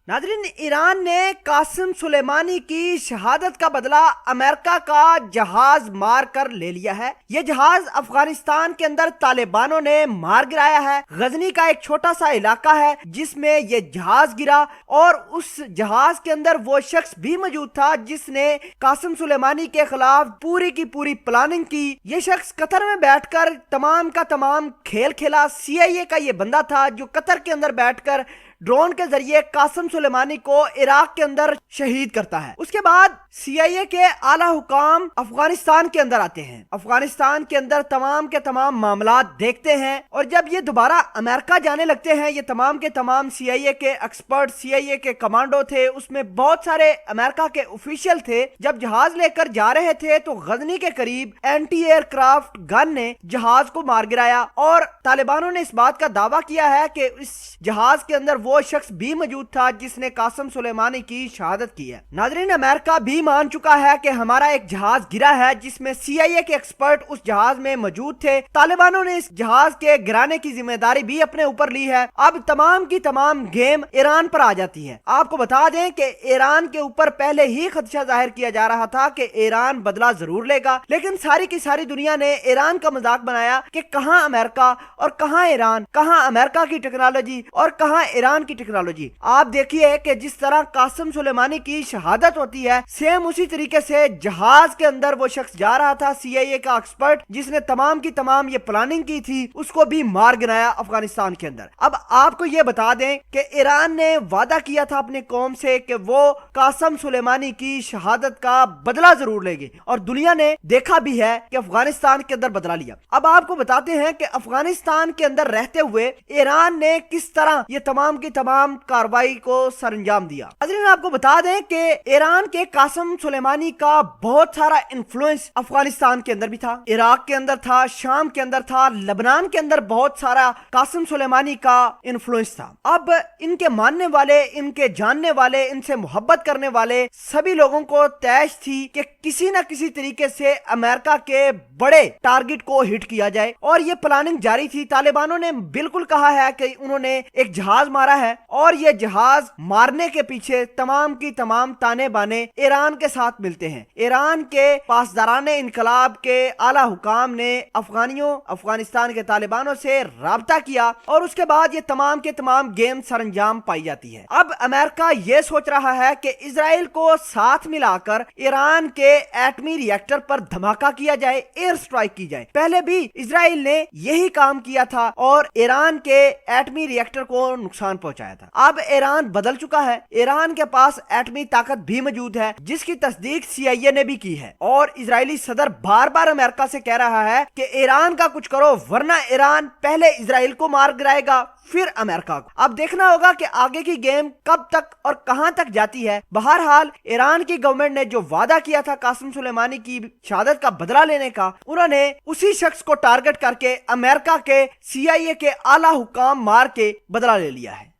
नाज़रीन, ईरान ने कासिम सुलेमानी की शहादत का बदला अमेरिका का जहाज मार कर ले लिया है। ये जहाज अफगानिस्तान के अंदर तालिबानों ने मार गिराया है। गजनी का एक छोटा सा इलाका है जिसमें ये जहाज गिरा और उस जहाज के अंदर वो शख्स भी मौजूद था जिसने कासिम सुलेमानी के खिलाफ पूरी की पूरी प्लानिंग की। ये शख्स कतर में बैठकर तमाम का तमाम खेल खेला। CIA का ये बंदा था जो कतर के अंदर बैठकर ड्रोन के जरिए कासिम सुलेमानी को इराक के अंदर शहीद करता है। उसके बाद CIA के आला हुकाम अफगानिस्तान के अंदर आते हैं, अफगानिस्तान के अंदर तमाम के तमाम मामलात देखते हैं और जब ये दोबारा अमेरिका जाने लगते हैं, ये तमाम के तमाम CIA के एक्सपर्ट, CIA के कमांडो थे, उसमें बहुत सारे अमेरिका के ऑफिशियल थे। जब जहाज लेकर जा रहे थे तो गजनी के करीब एंटी एयरक्राफ्ट गन ने जहाज को मार गिराया और तालिबानों ने इस बात का दावा किया है कि इस जहाज के अंदर वो शख्स भी मौजूद था जिसने कासिम सुलेमानी की शहादत की है। नाज़रीन, अमेरिका भी मान चुका है कि हमारा एक जहाज गिरा है जिसमें CIA के एक्सपर्ट उस जहाज में मौजूद थे। तालिबानों ने इस जहाज के गिराने की जिम्मेदारी भी अपने ऊपर ली है। अब तमाम की तमाम गेम ईरान पर आ जाती है। आपको बता दें कि ईरान के ऊपर पहले ही खदशा जाहिर किया जा रहा था कि ईरान बदला जरूर लेगा, लेकिन सारी की सारी दुनिया ने ईरान का मजाक बनाया कि कहां अमेरिका और कहां ईरान, कहां अमेरिका की टेक्नोलॉजी और कहां ईरान की टेक्नोलॉजी। आप देखिए कि जिस तरह कासिम सुलेमानी की शहादत होती है, सेम उसी तरीके से जहाज के अंदर वो शख्स जा रहा था, CIA का एक्सपर्ट जिसने तमाम की तमाम ये प्लानिंग की थी, उसको भी मार गिराया अफगानिस्तान के अंदर। अब आपको ये बता दें कि ईरान ने वादा किया था अपने कौम से कि वो कासिम सुलेमानी की शहादत का बदला जरूर लेंगे और दुनिया ने देखा भी है कि अफगानिस्तान के अंदर बदला लिया। अब आपको बताते हैं कि अफगानिस्तान के अंदर रहते हुए ईरान ने किस तरह ये तमाम की तमाम कार्रवाई को सरंजाम दिया। नाज़रीन, आपको बता दें कि ईरान के कासिम सुलेमानी का बहुत सारा इन्फ्लुएंस अफगानिस्तान के अंदर भी था, इराक के अंदर था, शाम के अंदर था, लेबनान के अंदर बहुत सारा कासिम सुलेमानी का इन्फ्लुएंस था। अब इनके मानने वाले, इनके जानने वाले, इनसे मोहब्बत करने वाले सभी लोगों को तैश थी कि किसी न किसी तरीके से अमेरिका के बड़े टारगेट को हिट किया जाए और ये प्लानिंग जारी थी। तालिबानों ने बिल्कुल कहा है कि उन्होंने एक जहाज मारा है और ये जहाज मारने के पीछे तमाम की तमाम ताने बाने ईरान के साथ मिलते हैं। ईरान के पासदाराने इनकलाब के आला हुकाम ने अफगानिस्तान के तालिबानों से राब्ता किया और उसके बाद ये तमाम के तमाम गेम सरंजाम पाई जाती है। अब अमेरिका ये सोच रहा है कि इजराइल को साथ मिलाकर ईरान के एटमी रिएक्टर पर धमाका किया जाए, एयर स्ट्राइक की जाए। पहले भी इजराइल ने यही काम किया था और ईरान के एटमी रिएक्टर को नुकसान पहुंचाया था। अब ईरान बदल चुका है, ईरान के पास एटमी ताकत भी मौजूद है जिसकी तस्दीक CIA ने भी की है और इजरायली सदर बार बार अमेरिका से कह रहा है कि ईरान का कुछ करो वरना ईरान पहले इजराइल को मार गिराएगा फिर अमेरिका को। अब देखना होगा कि आगे की गेम कब तक और कहां तक जाती है। बहरहाल ईरान की गवर्नमेंट ने जो वादा किया था कासिम सुलेमानी की शहादत का बदला लेने का, उन्होंने उसी शख्स को टारगेट करके अमेरिका के CIA के आला हुकाम मार के बदला ले लिया है।